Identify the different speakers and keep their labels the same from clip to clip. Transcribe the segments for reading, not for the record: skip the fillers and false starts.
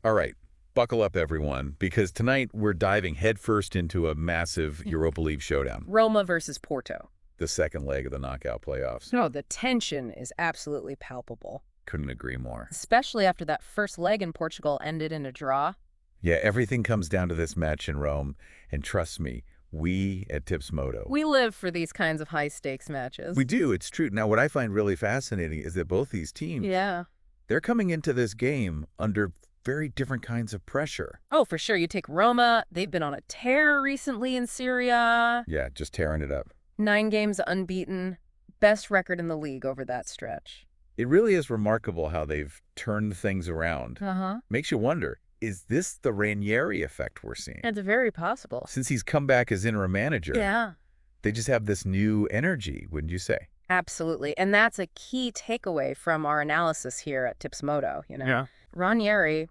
Speaker 1: All right, buckle up, everyone, because tonight we're diving headfirst into a massive Europa League showdown,
Speaker 2: Roma versus Porto.
Speaker 1: the second leg of the knockout playoffs.
Speaker 2: No, the tension is absolutely palpable,
Speaker 1: Couldn't agree more.
Speaker 2: especially after that first leg in Portugal ended in a draw.
Speaker 1: Yeah, everything comes down to this match in Rome, and trust me, we at Tips Moto.
Speaker 2: We live for these kinds of high-stakes matches.
Speaker 1: We do, it's true. Now, what I find really fascinating is that both these teams,
Speaker 2: Yeah.
Speaker 1: they're coming into this game under very different kinds of pressure.
Speaker 2: Oh, for sure. You take Roma. They've been on a tear recently in Syria.
Speaker 1: Yeah, just tearing it up.
Speaker 2: 9 games unbeaten. Best record in the league over that stretch.
Speaker 1: It really is remarkable how they've turned things around.
Speaker 2: Uh-huh.
Speaker 1: Makes you wonder, is this the Ranieri effect we're seeing?
Speaker 2: It's very possible.
Speaker 1: Since he's come back as interim manager,
Speaker 2: Yeah.
Speaker 1: they just have this new energy, wouldn't you say?
Speaker 2: Absolutely. And that's a key takeaway from our analysis here at Tips Moto,
Speaker 1: Yeah.
Speaker 2: Ranieri,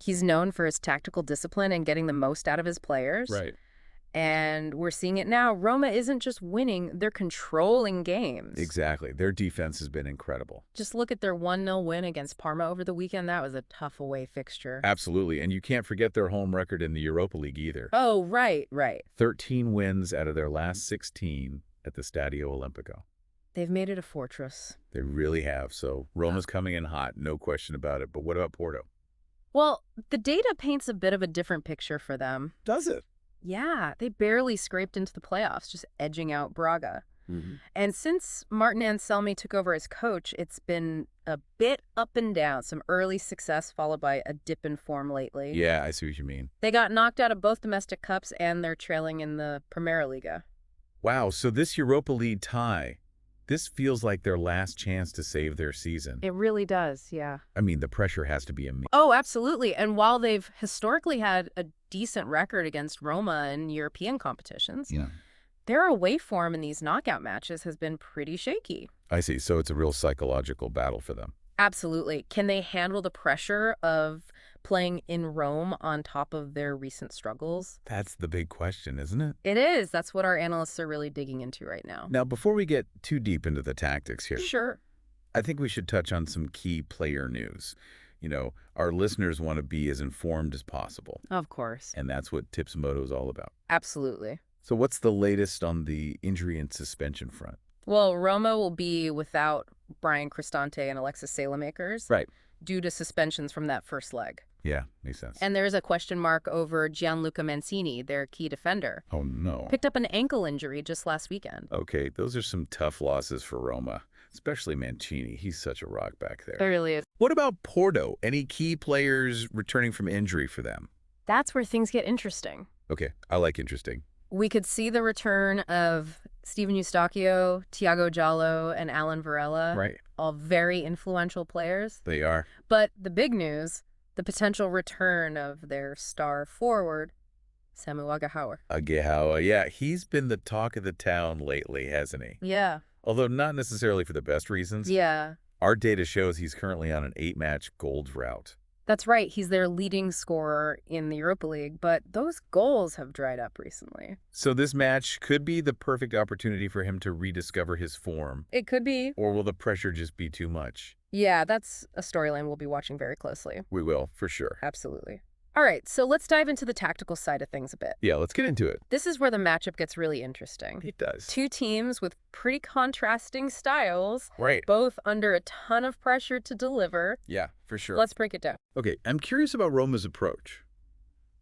Speaker 2: he's known for his tactical discipline and getting the most out of his players.
Speaker 1: Right.
Speaker 2: And we're seeing it now. Roma isn't just winning, they're controlling games.
Speaker 1: Exactly. Their defense has been incredible.
Speaker 2: Just look at their 1-0 win against Parma over the weekend. That was a tough away fixture.
Speaker 1: Absolutely. And you can't forget their home record in the Europa League either.
Speaker 2: Oh, right.
Speaker 1: 13 wins out of their last 16 at the Stadio Olimpico.
Speaker 2: They've made it a fortress.
Speaker 1: They really have. So Roma's coming in hot, no question about it. But what about Porto?
Speaker 2: Well, the data paints a bit of a different picture for them.
Speaker 1: Does it?
Speaker 2: Yeah, they barely scraped into the playoffs, just edging out Braga. And since Martin Anselmi took over as coach, it's been a bit up and down. Some early success followed by a dip in form lately.
Speaker 1: Yeah, I see what you mean.
Speaker 2: They got knocked out of both domestic cups and they're trailing in the Primera Liga.
Speaker 1: Wow, so this Europa League tie, this feels like their last chance to save their season.
Speaker 2: It really does, yeah.
Speaker 1: I mean, the pressure has to be immense.
Speaker 2: Oh, absolutely. And while they've historically had a decent record against Roma in European competitions, their away form in these knockout matches has been pretty shaky.
Speaker 1: I see. So it's a real psychological battle for them.
Speaker 2: Absolutely. Can they handle the pressure of playing in Rome on top of their recent struggles?
Speaker 1: That's the big question, isn't it?
Speaker 2: It is. That's what our analysts are really digging into right now.
Speaker 1: Now, before we get too deep into the tactics here,
Speaker 2: Sure.
Speaker 1: I think we should touch on some key player news. You know, our listeners want to be as informed as possible.
Speaker 2: Of course.
Speaker 1: And that's what Tips Moto is all about.
Speaker 2: Absolutely.
Speaker 1: So what's the latest on the injury and suspension front?
Speaker 2: Well, Roma will be without Brian Cristante and Alexis Saelemaekers due to suspensions from that first leg.
Speaker 1: Yeah, makes sense.
Speaker 2: And there's a question mark over Gianluca Mancini, their key defender.
Speaker 1: Oh, no.
Speaker 2: Picked up an ankle injury just last weekend.
Speaker 1: Okay, those are some tough losses for Roma, especially Mancini. He's such a rock back there.
Speaker 2: It really is.
Speaker 1: What about Porto? Any key players returning from injury for them?
Speaker 2: That's where things get interesting.
Speaker 1: Okay, I like interesting.
Speaker 2: We could see the return of Steven Eustachio, Thiago Giallo, and Alan Varela.
Speaker 1: Right.
Speaker 2: All very influential players.
Speaker 1: They are.
Speaker 2: But the big news, the potential return of their star forward, Samu Agahawa.
Speaker 1: Yeah, he's been the talk of the town lately, hasn't he?
Speaker 2: Yeah.
Speaker 1: Although not necessarily for the best reasons.
Speaker 2: Yeah.
Speaker 1: Our data shows he's currently on an 8-match gold drought.
Speaker 2: That's right. He's their leading scorer in the Europa League, but those goals have dried up recently.
Speaker 1: So this match could be the perfect opportunity for him to rediscover his form.
Speaker 2: It could be.
Speaker 1: Or will the pressure just be too much?
Speaker 2: Yeah, that's a storyline we'll be watching very closely.
Speaker 1: We will, for sure.
Speaker 2: Absolutely. All right, so let's dive into the tactical side of things a bit.
Speaker 1: Yeah, let's get into it.
Speaker 2: This is where the matchup gets really interesting.
Speaker 1: It does.
Speaker 2: Two teams with pretty contrasting styles.
Speaker 1: Right.
Speaker 2: Both under a ton of pressure to deliver.
Speaker 1: Yeah, for sure.
Speaker 2: Let's break it down.
Speaker 1: Okay, I'm curious about Roma's approach.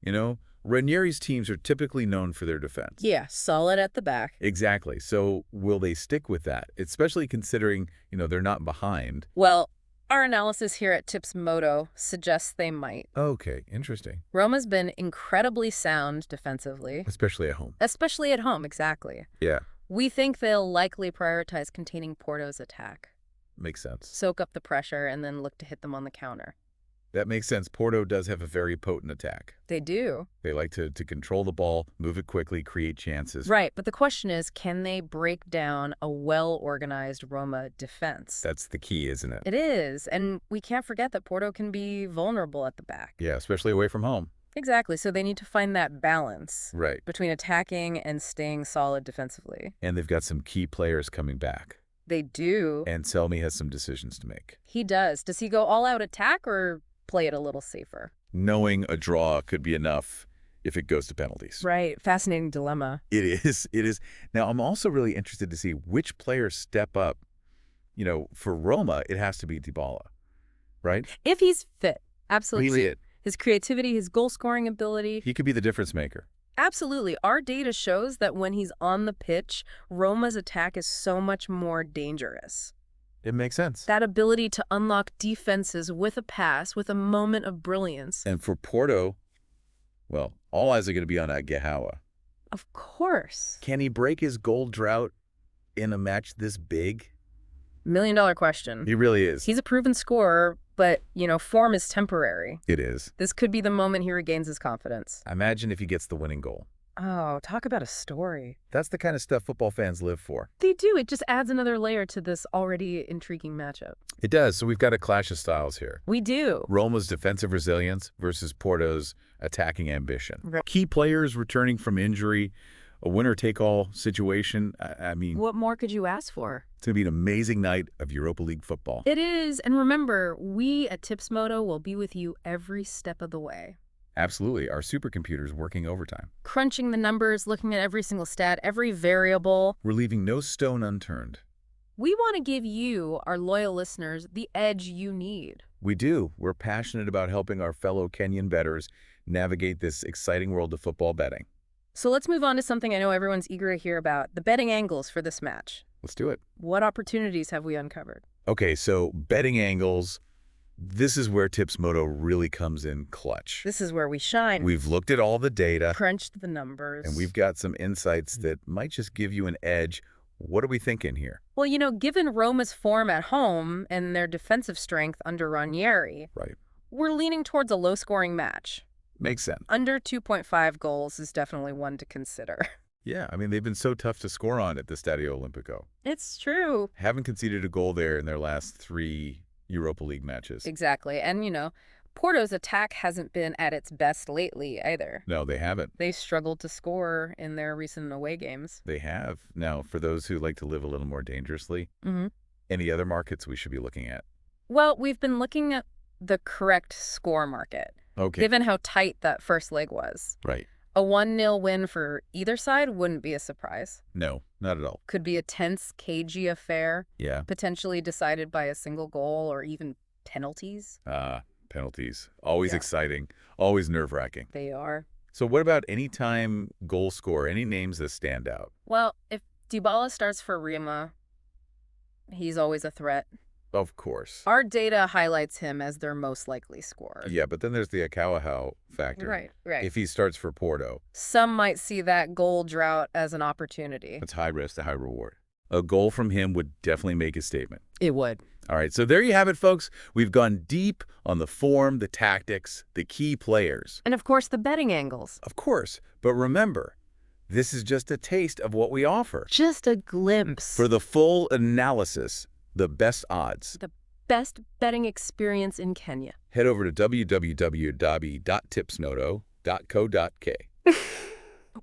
Speaker 1: You know, Ranieri's teams are typically known for their defense.
Speaker 2: Yeah, solid at the back.
Speaker 1: Exactly. So will they stick with that? Especially considering, they're not behind.
Speaker 2: Well, our analysis here at Tips Moto suggests they might.
Speaker 1: Okay, interesting.
Speaker 2: Roma's been incredibly sound defensively.
Speaker 1: Especially at home.
Speaker 2: Especially at home, exactly.
Speaker 1: Yeah.
Speaker 2: We think they'll likely prioritize containing Porto's attack.
Speaker 1: Makes sense.
Speaker 2: Soak up the pressure and then look to hit them on the counter.
Speaker 1: That makes sense. Porto does have a very potent attack.
Speaker 2: They do.
Speaker 1: They like to control the ball, move it quickly, create chances.
Speaker 2: Right, but the question is, can they break down a well-organized Roma defense?
Speaker 1: That's the key, isn't it?
Speaker 2: It is, and we can't forget that Porto can be vulnerable at the back.
Speaker 1: Yeah, especially away from home.
Speaker 2: Exactly, so they need to find that balance between attacking and staying solid defensively.
Speaker 1: And they've got some key players coming back.
Speaker 2: They do.
Speaker 1: And Selmy has some decisions to make.
Speaker 2: He does. Does he go all-out attack or play it a little safer.
Speaker 1: Knowing a draw could be enough if it goes to penalties.
Speaker 2: Right. Fascinating dilemma.
Speaker 1: It is. It is. Now, I'm also really interested to see which players step up. For Roma, it has to be Dybala, right?
Speaker 2: If he's fit. Absolutely.
Speaker 1: Really,
Speaker 2: His creativity, his goal-scoring ability.
Speaker 1: he could be the difference maker.
Speaker 2: Absolutely. Our data shows that when he's on the pitch, Roma's attack is so much more dangerous.
Speaker 1: It makes sense.
Speaker 2: That ability to unlock defenses with a pass, with a moment of brilliance.
Speaker 1: And for Porto, well, all eyes are going to be on Aguihawa.
Speaker 2: Of course.
Speaker 1: Can he break his goal drought in a match this big?
Speaker 2: $1 million question.
Speaker 1: He really is.
Speaker 2: He's a proven scorer, but, form is temporary.
Speaker 1: It is.
Speaker 2: This could be the moment he regains his confidence.
Speaker 1: Imagine if he gets the winning goal.
Speaker 2: Oh, talk about a story.
Speaker 1: That's the kind of stuff football fans live for.
Speaker 2: They do. It just adds another layer to this already intriguing matchup.
Speaker 1: It does. So we've got a clash of styles here.
Speaker 2: We do.
Speaker 1: Roma's defensive resilience versus Porto's attacking ambition.
Speaker 2: Right.
Speaker 1: Key players returning from injury, a winner-take-all situation. I mean,
Speaker 2: What more could you ask for?
Speaker 1: it's going to be an amazing night of Europa League football.
Speaker 2: It is. And remember, we at TipsMoto will be with you every step of the way.
Speaker 1: Absolutely. Our supercomputer's working overtime.
Speaker 2: Crunching the numbers, looking at every single stat, every variable.
Speaker 1: We're leaving no stone unturned.
Speaker 2: We want to give you, our loyal listeners, the edge you need.
Speaker 1: We do. We're passionate about helping our fellow Kenyan bettors navigate this exciting world of football betting.
Speaker 2: So let's move on to something I know everyone's eager to hear about, the betting angles for this match.
Speaker 1: Let's do it.
Speaker 2: What opportunities have we uncovered?
Speaker 1: Okay, so betting angles. This is where TipsMoto really comes in clutch.
Speaker 2: This is where we shine.
Speaker 1: We've looked at all the data,
Speaker 2: Crunched the numbers.
Speaker 1: and we've got some insights that might just give you an edge. What are we thinking here?
Speaker 2: Well, given Roma's form at home and their defensive strength under Ranieri,
Speaker 1: Right.
Speaker 2: we're leaning towards a low-scoring match.
Speaker 1: Makes sense.
Speaker 2: Under 2.5 goals is definitely one to consider.
Speaker 1: Yeah, I mean, they've been so tough to score on at the Stadio Olimpico.
Speaker 2: It's true.
Speaker 1: Haven't conceded a goal there in their last 3 Europa League matches.
Speaker 2: Exactly. And, Porto's attack hasn't been at its best lately either.
Speaker 1: No, they haven't.
Speaker 2: They struggled to score in their recent away games.
Speaker 1: They have. Now, for those who like to live a little more dangerously, any other markets we should be looking at?
Speaker 2: Well, we've been looking at the correct score market,
Speaker 1: Okay.
Speaker 2: given how tight that first leg was.
Speaker 1: Right.
Speaker 2: A 1-0 win for either side wouldn't be a surprise.
Speaker 1: No, not at all.
Speaker 2: Could be a tense, cagey affair,
Speaker 1: Yeah.
Speaker 2: potentially decided by a single goal or even penalties.
Speaker 1: Penalties. Always
Speaker 2: Yeah.
Speaker 1: exciting. Always nerve-wracking.
Speaker 2: They are.
Speaker 1: So what about anytime goal scorer? Any names that stand out?
Speaker 2: Well, if Dybala starts for Roma, he's always a threat.
Speaker 1: Of course.
Speaker 2: Our data highlights him as their most likely scorer.
Speaker 1: Yeah, but then there's the Akawahao factor.
Speaker 2: Right.
Speaker 1: If he starts for Porto,
Speaker 2: Some might see that goal drought as an opportunity.
Speaker 1: it's high risk to high reward. A goal from him would definitely make a statement.
Speaker 2: It would.
Speaker 1: All right, so there you have it, folks. We've gone deep on the form, the tactics, the key players.
Speaker 2: And of course, the betting angles.
Speaker 1: Of course, but remember, this is just a taste of what we offer.
Speaker 2: Just a glimpse.
Speaker 1: For the full analysis, the best odds,
Speaker 2: the best betting experience in Kenya.
Speaker 1: head over to www.tipsnoto.co.k.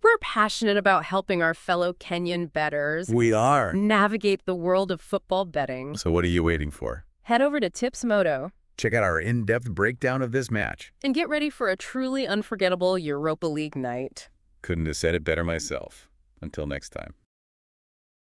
Speaker 2: We're passionate about helping our fellow Kenyan bettors
Speaker 1: We are.
Speaker 2: navigate the world of football betting.
Speaker 1: So what are you waiting for?
Speaker 2: Head over to TipsMoto
Speaker 1: Check out our in-depth breakdown of this match.
Speaker 2: and get ready for a truly unforgettable Europa League night.
Speaker 1: Couldn't have said it better myself. Until next time.